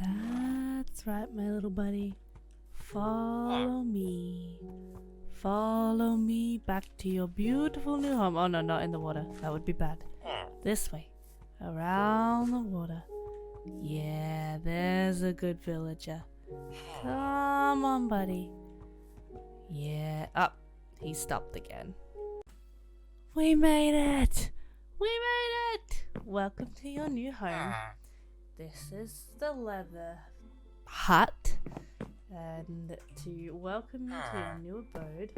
That's right, my little buddy. Follow me. Follow me back to your beautiful new home. Oh no, not in the water. That would be bad. This way. Around the water. Yeah, there's a good villager. Come on, buddy. Yeah. Up. He stopped again. We made it! We made it! Welcome to your new home. This is the leather hut. And to welcome you to your new abode,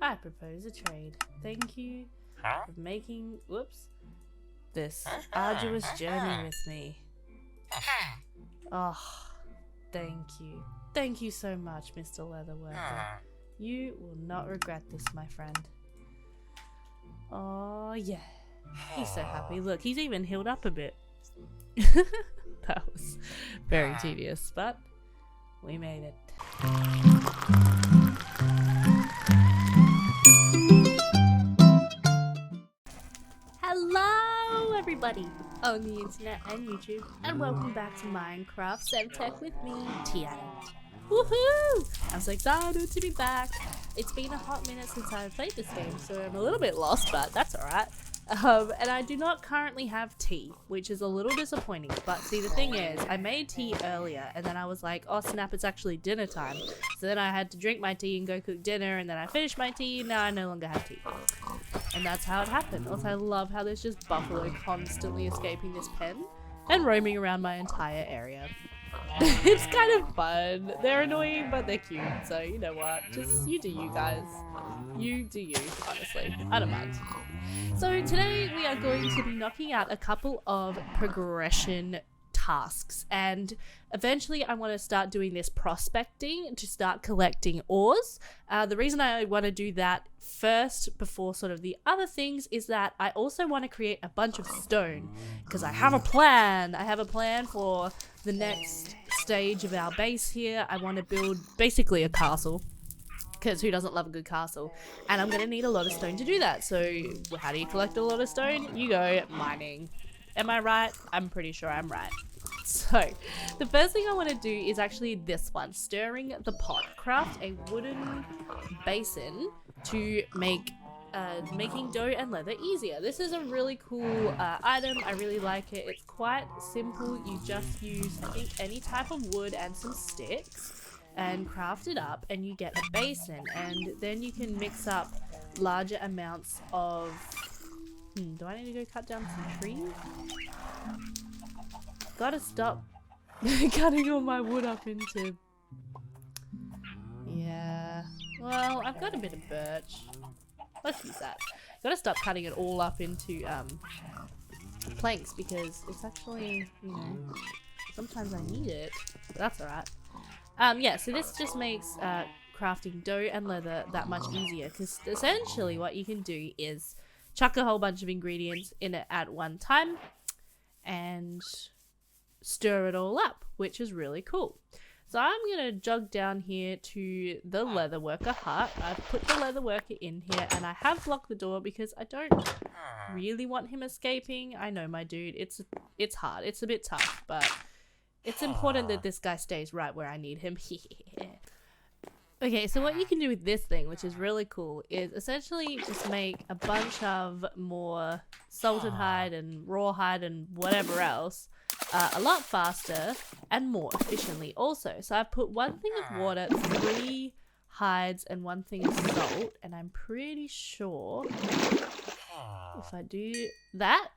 I propose a trade. Thank you for making, this arduous journey with me. Oh, thank you. Thank you so much, Mr. Leatherworker. You will not regret this, my friend. Oh, yeah. He's so happy. Look, he's even healed up a bit. That was very tedious, but we made it. Hello, everybody on the internet and YouTube, and welcome back to Minecraft Sevtech with me, Tiana. Woohoo! I'm so excited to be back. It's been a hot minute since I've played this game, so I'm a little bit lost, but that's alright. And I do not currently have tea, which is a little disappointing. But see, the thing is, I made tea earlier, and then I was like, oh snap, it's actually dinner time. So then I had to drink my tea and go cook dinner, and then I finished my tea, and now I no longer have tea. And that's how it happened. Also, I love how there's just buffalo constantly escaping this pen and roaming around my entire area. It's kind of fun. They're annoying, but they're cute. So you know what? Just you do you, guys. You do you, honestly. I don't mind. So today we are going to be knocking out a couple of progression tasks, and eventually I want to start doing this prospecting to start collecting ores. The reason I want to do that first before sort of the other things is that I also want to create a bunch of stone, because I have a plan. I have a plan for the next stage of our base here. I want to build basically a castle, because who doesn't love a good castle? And I'm going to need a lot of stone to do that. So how do you collect a lot of stone? You go mining. Am I right? I'm pretty sure I'm right. So the first thing I want to do is actually this one, stirring the pot. Craft a wooden basin to make making dough and leather easier. This is a really cool item. I really like it. It's quite simple. You just use, I think, any type of wood and some sticks and craft it up, and you get a basin, and then you can mix up larger amounts of do I need to go cut down some trees? Gotta stop cutting all my wood up into... Yeah, well, I've got a bit of birch. Let's use that. Gotta stop cutting it all up into planks, because it's actually, you know, sometimes I need it, but that's alright. Yeah, so this just makes crafting dough and leather that much easier, because essentially what you can do is chuck a whole bunch of ingredients in it at one time and stir it all up, which is really cool. So I'm going to jog down here to the leatherworker hut. I've put the leatherworker in here, and I have blocked the door because I don't really want him escaping. I know, my dude, it's hard. It's a bit tough, but it's important that this guy stays right where I need him. Okay, so what you can do with this thing, which is really cool, is essentially just make a bunch of more salted hide and rawhide and whatever else a lot faster and more efficiently also. So I've put 1 thing of water, 3 hides, and 1 thing of salt, and I'm pretty sure if I do that,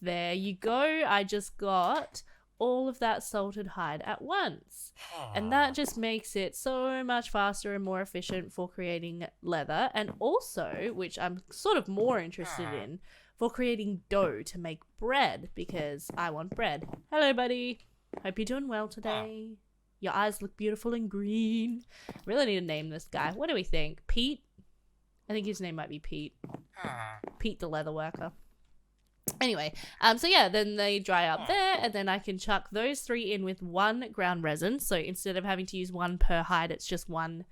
there you go, I just got all of that salted hide at once, and that just makes it so much faster and more efficient for creating leather, and also, which I'm sort of more interested in, for creating dough to make bread, because I want bread. Hello, buddy. Hope you're doing well today. Your eyes look beautiful and green. Really need to name this guy. What do we think? Pete? I think his name might be Pete. Pete the leatherworker. Anyway, so yeah, then they dry up there, and then I can chuck those 3 in with 1 ground resin. So instead of having to use 1 per hide, it's just 1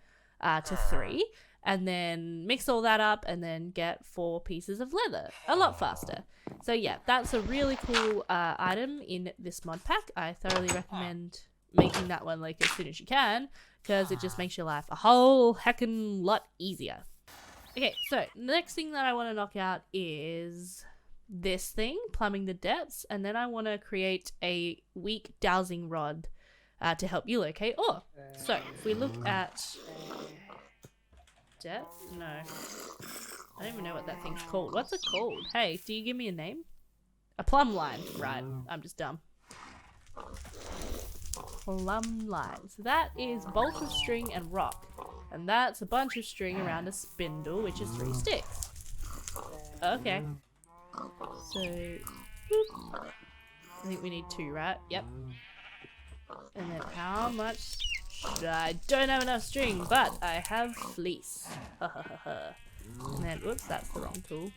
to 3. and then mix all that up and then get 4 pieces of leather a lot faster. So yeah, that's a really cool item in this mod pack. I thoroughly recommend making that one like as soon as you can, because it just makes your life a whole heckin' lot easier. Okay, so the next thing that I want to knock out is this thing, plumbing the depths, and then I want to create a weak dowsing rod to help you locate ore. So if we look at depth, no, I don't even know what that thing's called. What's it called? Hey, do you give me a name? A plumb line, right? I'm just dumb. Plumb line. So that is bolts of string and rock, and that's a bunch of string around a spindle, which is 3 sticks. Okay. So, whoop. I think we need 2, right? Yep. And then how much? I don't have enough string, but I have fleece. And then, whoops, that's the wrong tool.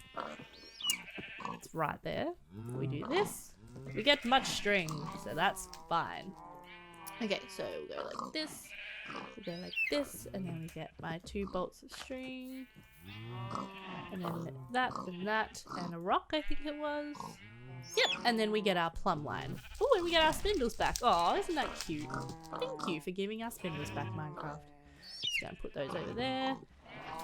It's right there. We do this. We get much string, so that's fine. Okay, so we'll go like this. We'll go like this, and then we get my 2 bolts of string. And then that, and a rock, I think it was. Yep, and then we get our plumb line. Oh, and we get our spindles back. Oh, isn't that cute? Thank you for giving our spindles back, Minecraft. Just gonna put those over there,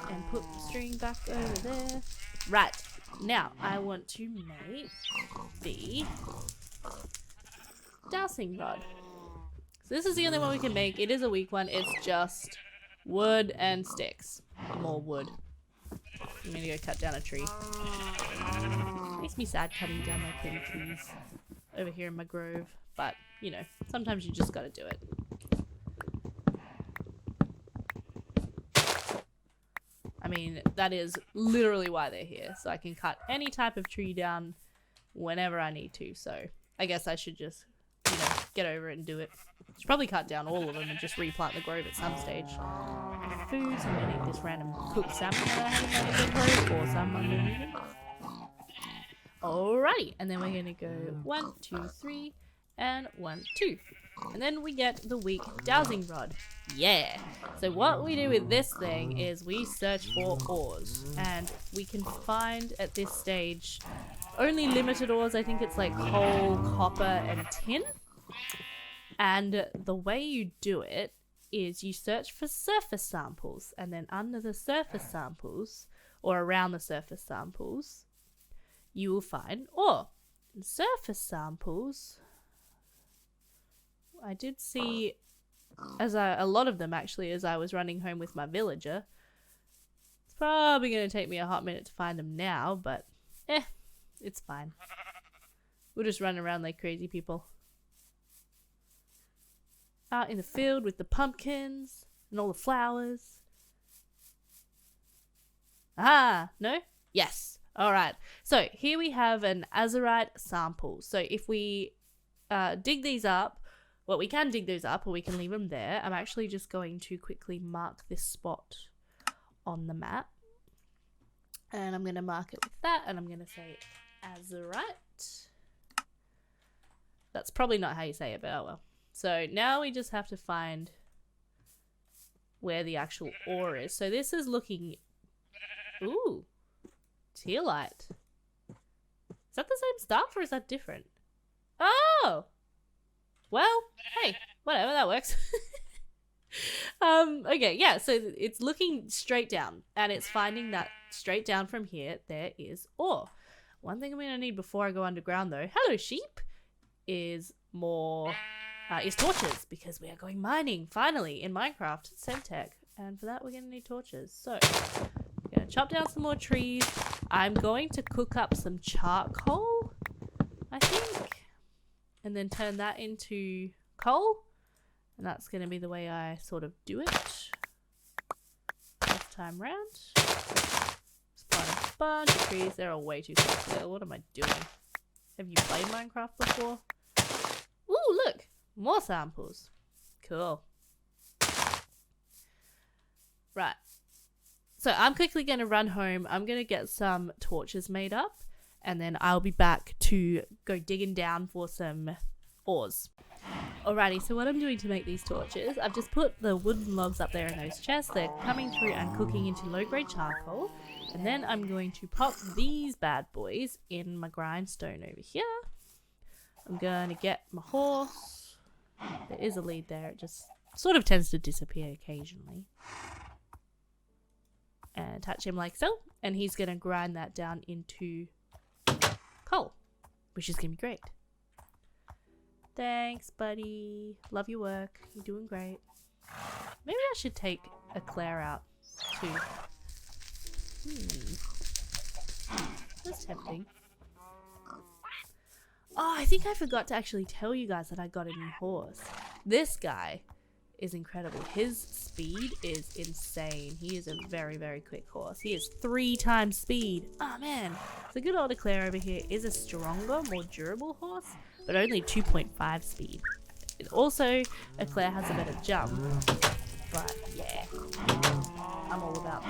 and put the string back over there. Right, now I want to make the dowsing rod. So this is the only one we can make. It is a weak one. It's just wood and sticks. More wood. I'm gonna go cut down a tree. Makes me sad cutting down my pretty trees over here in my grove, but you know, sometimes you just gotta do it. I mean, that is literally why they're here, so I can cut any type of tree down whenever I need to. So I guess I should just, you know, get over it and do it. Should probably cut down all of them and just replant the grove at some stage. Food, so I'm gonna eat this random cooked salmon that I have in my inventory, or salmon even. Alrighty, and then we're gonna go 1, 2, 3, and 1, 2. And then we get the weak dowsing rod. Yeah! So what we do with this thing is we search for ores. And we can find at this stage only limited ores. I think it's like coal, copper, and tin. And the way you do it is you search for surface samples. And then under the surface samples, or around the surface samples, you will find ore. And surface samples, I did see a lot of them actually as I was running home with my villager. It's probably going to take me a hot minute to find them now, but it's fine. We'll just run around like crazy people. Out in the field with the pumpkins and all the flowers. Ah, no? Yes. Alright, so here we have an azurite sample. So if we dig these up, well, we can dig those up or we can leave them there. I'm actually just going to quickly mark this spot on the map. And I'm going to mark it with that, and I'm going to say azurite. That's probably not how you say it, but oh well. So now we just have to find where the actual ore is. So this is looking... Ooh. Tealite. Is that the same stuff or is that different? Oh! Well, hey, whatever, that works. Okay, yeah, so it's looking straight down and it's finding that straight down from here there is ore. One thing I'm going to need before I go underground though, hello sheep, is torches, because we are going mining finally in Minecraft Sevtech, and for that we're going to need torches. So I'm going to chop down some more trees. I'm going to cook up some charcoal, I think, and then turn that into coal, and that's going to be the way I sort of do it this time round. Just plant a bunch of trees. They're all way too close together. What am I doing? Have you played Minecraft before? Ooh, look! More samples. Cool. Right. So I'm quickly going to run home. I'm going to get some torches made up, and then I'll be back to go digging down for some ores. Alrighty, so what I'm doing to make these torches, I've just put the wooden logs up there in those chests. They're coming through and cooking into low-grade charcoal. And then I'm going to pop these bad boys in my grindstone over here. I'm going to get my horse. There is a lead there. It just sort of tends to disappear occasionally. And attach him like so. And he's going to grind that down into coal, which is going to be great. Thanks, buddy. Love your work. You're doing great. Maybe I should take Eclair out too. That's tempting. Oh, I think I forgot to actually tell you guys that I got a new horse. This guy is incredible. His speed is insane. He is a very, very quick horse. He is 3 times speed. Oh man. The good old Eclair over here is a stronger, more durable horse, but only 2.5 speed. It also, Eclair has a better jump, but yeah, I'm all about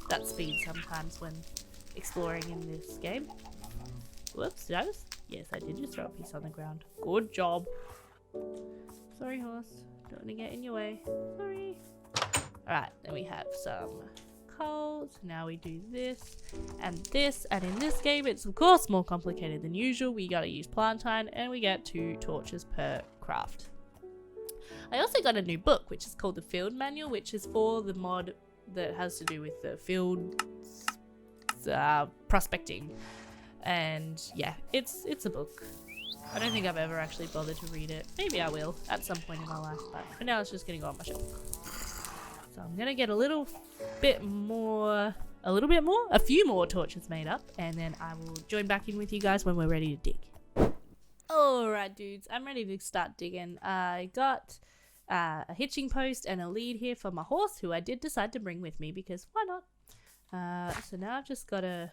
that speed sometimes when exploring in this game. Whoops, did I just? Yes, I did just throw a piece on the ground. Good job. Sorry, horse. Don't want to get in your way. Sorry. Alright, then we have some coal. So now we do this and this. And in this game, it's of course more complicated than usual. We gotta use plantain and we get 2 torches per craft. I also got a new book, which is called the Field Manual, which is for the mod that has to do with the field prospecting. And yeah, it's a book. I don't think I've ever actually bothered to read it. Maybe I will at some point in my life, but for now it's just gonna go on my shelf. So I'm gonna get a few more torches made up, and then I will join back in with you guys when we're ready to dig. Alright dudes, I'm ready to start digging. I got a hitching post and a lead here for my horse, who I did decide to bring with me because why not? So now I've just gotta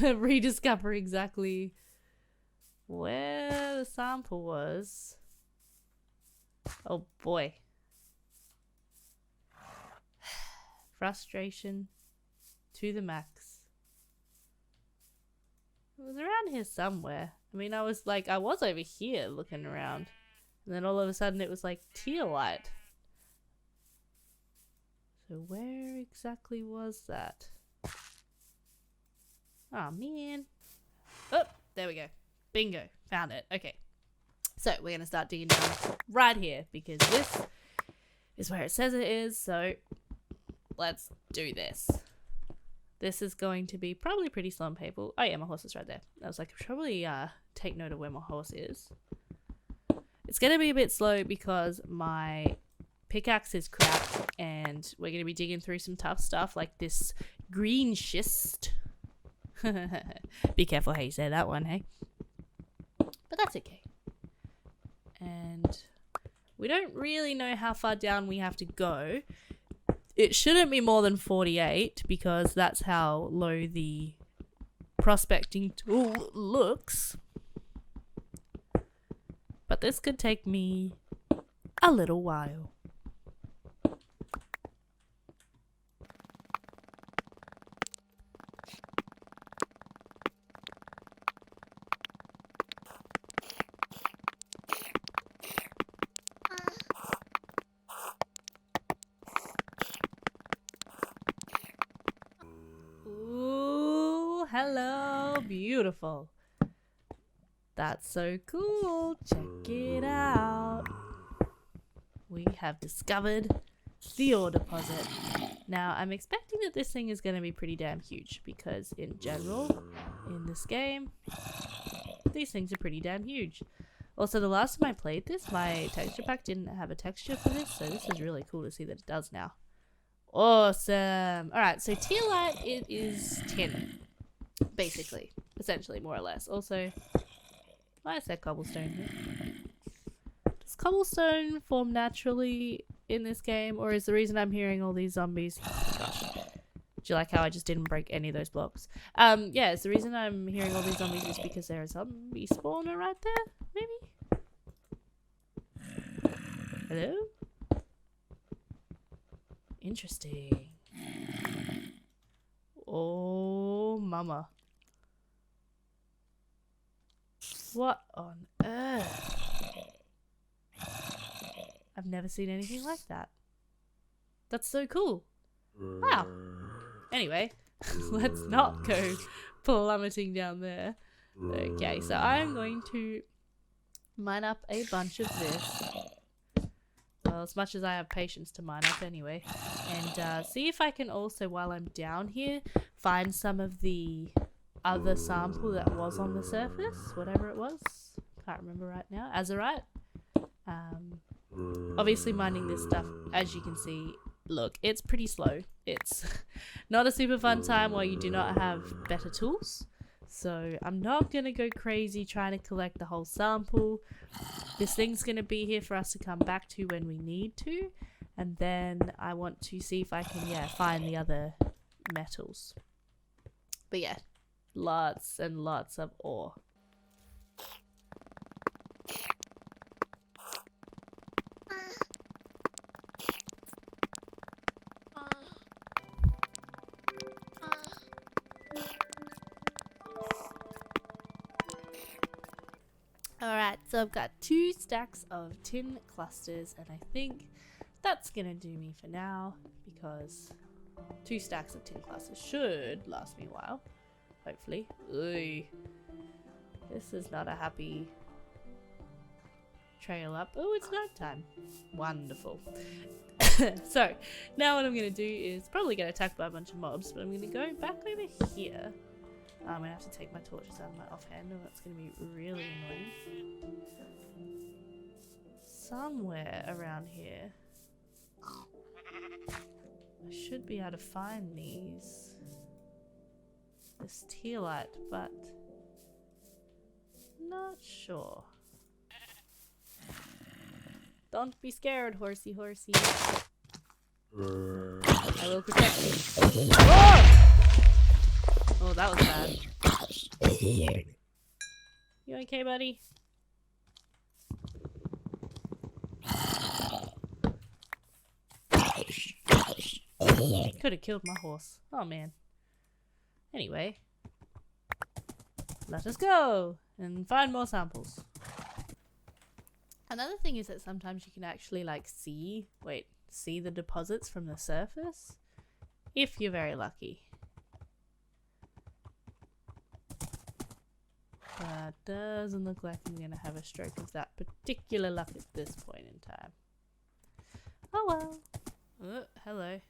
rediscover exactly where the sample was. Oh boy. Frustration to the max. It was around here somewhere. I mean, I was over here looking around. And then all of a sudden it was like tealite. So where exactly was that? Oh man. Oh, there we go. Bingo. Found it. Okay. So we're going to start digging down right here because this is where it says it is. So let's do this. This is going to be probably pretty slow and painful. Oh yeah, my horse is right there. I was like, probably take note of where my horse is. It's going to be a bit slow because my pickaxe is crap and we're going to be digging through some tough stuff like this green schist. Be careful how you say that one, hey? But that's okay. And we don't really know how far down we have to go. It shouldn't be more than 48 because that's how low the prospecting tool looks. But this could take me a little while. Hello, beautiful. That's so cool. Check it out. We have discovered the ore deposit. Now, I'm expecting that this thing is going to be pretty damn huge because in general, in this game, these things are pretty damn huge. Also, the last time I played this, my texture pack didn't have a texture for this, so this is really cool to see that it does now. Awesome. Alright, so tealite, it is tin. Basically. Essentially, more or less. Also, why is there cobblestone here? Does cobblestone form naturally in this game, or is the reason I'm hearing all these zombies... Oh, gosh. Do you like how I just didn't break any of those blocks? Yeah, it's the reason I'm hearing all these zombies is because there's a zombie spawner right there, maybe? Hello? Interesting. Oh, mama. What on earth? never seen anything like that. That's so cool. Wow. Anyway, let's not go plummeting down there. Okay, so I'm going to mine up a bunch of this. Well, as much as I have patience to mine up anyway. And see if I can also, while I'm down here, find some of the other sample that was on the surface. Whatever it was. Can't remember right now. Azurite. Obviously mining this stuff, as you can see, look, it's pretty slow. It's not a super fun time while you do not have better tools. So I'm not going to go crazy trying to collect the whole sample. This thing's going to be here for us to come back to when we need to. And then I want to see if I can, find the other metals. But yeah, lots and lots of ore. Alright, so I've got 2 stacks of tin clusters, and I think that's gonna do me for now, because 2 stacks of tin clusters should last me a while, hopefully. Ooh, this is not a happy trail up. Oh, it's night time. Wonderful. So, now what I'm gonna do is probably get attacked by a bunch of mobs, but I'm gonna go back over here. I'm gonna have to take my torches out of my offhand, and that's gonna be really annoying. Somewhere around here, I should be able to find this tealite, but not sure. Don't be scared, horsey. I will protect you. Whoa! Oh, that was bad. You okay, buddy? Could have killed my horse. Oh, man. Anyway. Let us go and find more samples. Another thing is that sometimes you can actually, like, see the deposits from the surface. If you're very lucky. But doesn't look like I'm gonna have a stroke of that particular luck at this point in time. Oh well. Oh, hello.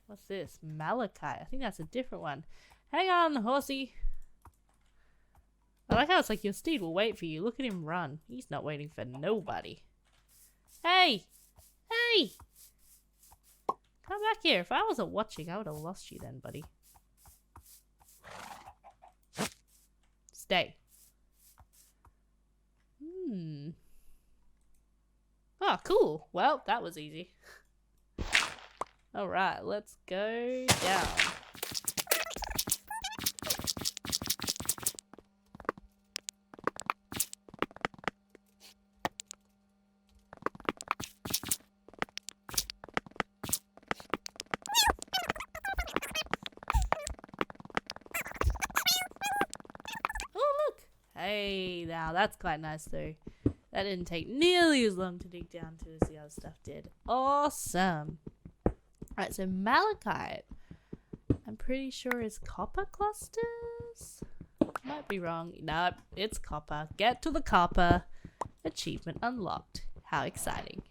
What's this? Malachite. I think that's a different one. Hang on, horsey. I like how it's like your steed will wait for you. Look at him run. He's not waiting for nobody. Hey! Hey! Come back here. If I wasn't watching, I would have lost you then, buddy. Stay. Oh, cool. Well, that was easy. Alright, let's go down. Hey, now that's quite nice though. That didn't take nearly as long to dig down to as the other stuff did. Awesome. Alright, so malachite, I'm pretty sure is copper clusters? Might be wrong. Nope, it's copper. Get to the copper. Achievement unlocked. How exciting.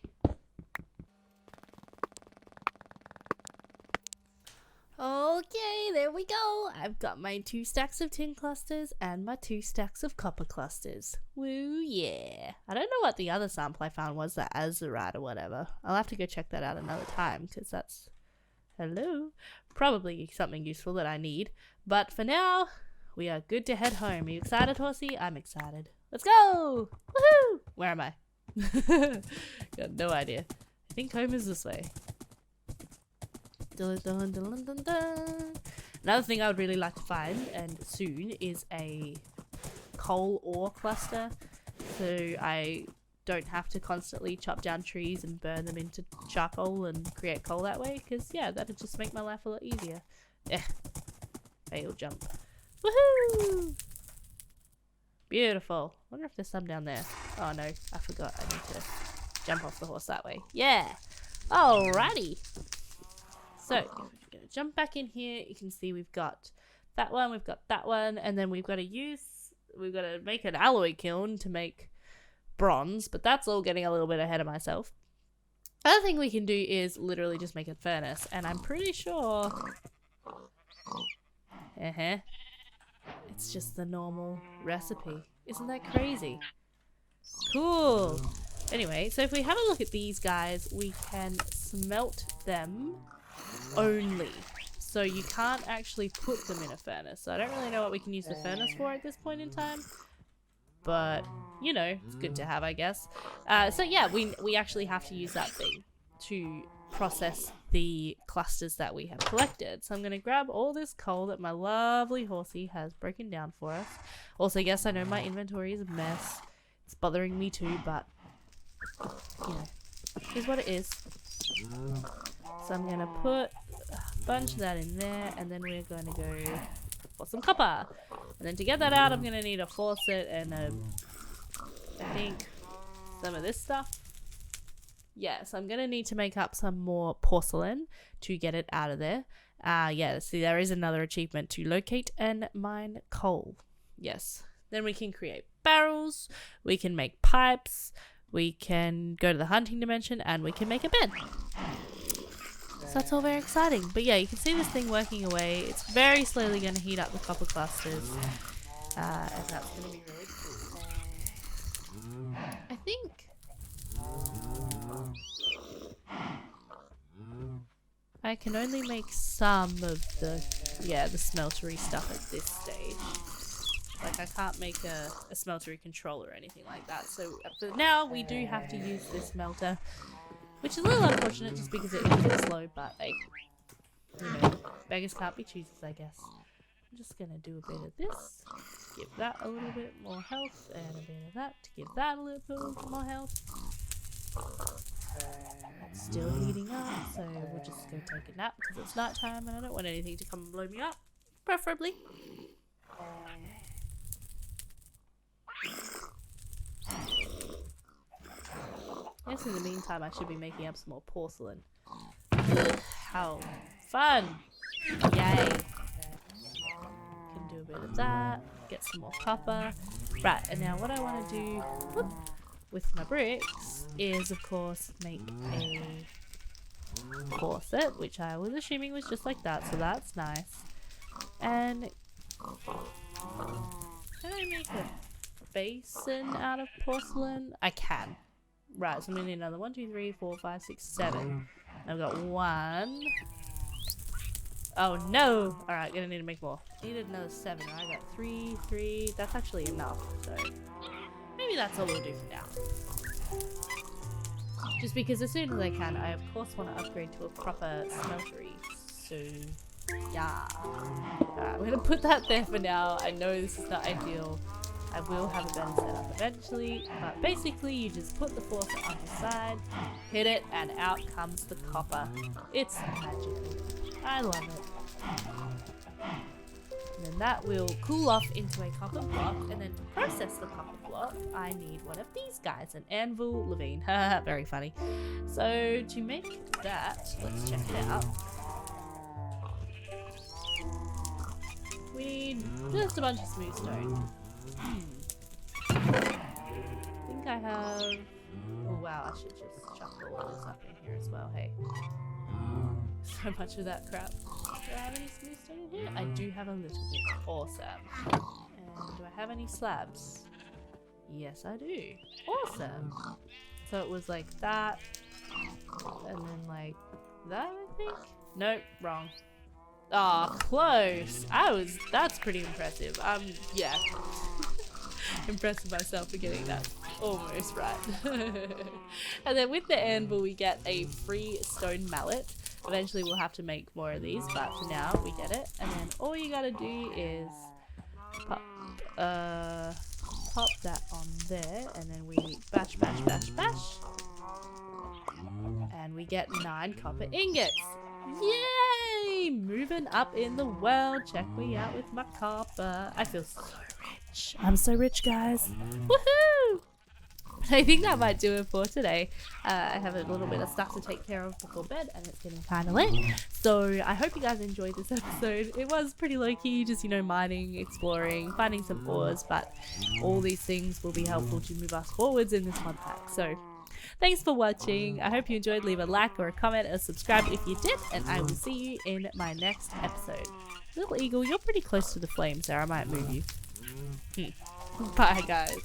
Okay, there we go. I've got my 2 stacks of tin clusters and my 2 stacks of copper clusters. Woo, yeah. I don't know what the other sample I found was, that azurite or whatever. I'll have to go check that out another time, because that's... Hello? Probably something useful that I need. But for now, we are good to head home. Are you excited, horsey? I'm excited. Let's go! Woohoo! Where am I? Got no idea. I think home is this way. Dun, dun, dun, dun, dun. Another thing I would really like to find, and soon, is a coal ore cluster, so I don't have to constantly chop down trees and burn them into charcoal and create coal that way, because yeah, that'd just make my life a lot easier. Fail jump. Woohoo! Beautiful. Wonder if there's some down there. Oh no, I forgot. I need to jump off the horse that way. Yeah. Alrighty. So, if we're going to jump back in here, you can see we've got that one, we've got that one, and then we've got to make an alloy kiln to make bronze, but that's all getting a little bit ahead of myself. Other thing we can do is literally just make a furnace, and I'm pretty sure it's just the normal recipe. Isn't that crazy? Cool. Anyway, so if we have a look at these guys, we can smelt them only. So you can't actually put them in a furnace. So I don't really know what we can use the furnace for at this point in time. But, you know, it's good to have, I guess. So yeah, we actually have to use that thing to process the clusters that we have collected. So I'm going to grab all this coal that my lovely horsey has broken down for us. Also, yes, I know my inventory is a mess. It's bothering me too, but, you know, here's what it is. So I'm going to put a bunch of that in there, and then we're going to go for some copper. And then to get that out, I'm going to need a faucet and I think some of this stuff. Yeah, so I'm going to need to make up some more porcelain to get it out of there. Yeah, see, there is another achievement to locate and mine coal. Yes. Then we can create barrels, we can make pipes, we can go to the hunting dimension, and we can make a bed. So that's all very exciting. But yeah, you can see this thing working away. It's very slowly going to heat up the copper clusters. And that's going to be really cool. I think... I can only make some of the smeltery stuff at this stage. Like, I can't make a smeltery controller or anything like that. So for now, we do have to use this smelter, which is a little unfortunate just because it is a bit slow, but hey, you know, beggars can't be choosers, I guess. I'm just gonna do a bit of this, give that a little bit more health, and a bit of that to give that a little bit more health. It's still heating up, so we'll just go take a nap because it's night time and I don't want anything to come and blow me up, preferably. I guess in the meantime I should be making up some more porcelain. Ugh, how fun! Yay! Can do a bit of that, get some more copper. Right, and now what I want to do with my bricks is, of course, make a corset, which I was assuming was just like that, so that's nice. And can I make a basin out of porcelain? I can. Right, so I'm gonna need another 1, 2, 3, 4, 5, 6, 7. I've got 1. Oh no! Alright, gonna need to make more. Needed another 7. I got 3, 3. That's actually enough, so maybe that's all we'll do for now. Just because as soon as I can, I of course want to upgrade to a proper smeltery. So yeah. Alright, I'm gonna put that there for now. I know this is not ideal. I will have a better setup eventually, but basically you just put the faucet on the side, hit it, and out comes the copper. It's magical. I love it. And then that will cool off into a copper block, and then to process the copper block, I need one of these guys, an anvil Levine. Haha, very funny. So to make that, let's check it out. We need just a bunch of smooth stone. I think I have... Oh wow, I should just chuck all of this up in here as well, hey. So much of that crap. Do I have any smooth stone in here? I do have a little bit. Awesome. And do I have any slabs? Yes, I do. Awesome. So it was like that, and then like that, I think? Nope, wrong. Ah, oh, close. That's pretty impressive. Yeah. Impressed with myself for getting that almost right. And then with the anvil we get a free stone mallet. Eventually we'll have to make more of these, but for now we get it. And then all you gotta do is pop that on there, and then we bash, bash, bash, bash. And we get 9 copper ingots. Yay! Moving up in the world. Check me out with my copper. I feel so rich. I'm so rich, guys. Woohoo! I think that might do it for today. I have a little bit of stuff to take care of before bed, and it's getting kind of late. So I hope you guys enjoyed this episode. It was pretty low-key, just, you know, mining, exploring, finding some ores, but all these things will be helpful to move us forwards in this mod pack. So thanks for watching. I hope you enjoyed. Leave a like or a comment or subscribe if you did, and I will see you in my next episode. Little eagle, you're pretty close to the flames there. I might move you. Bye, guys.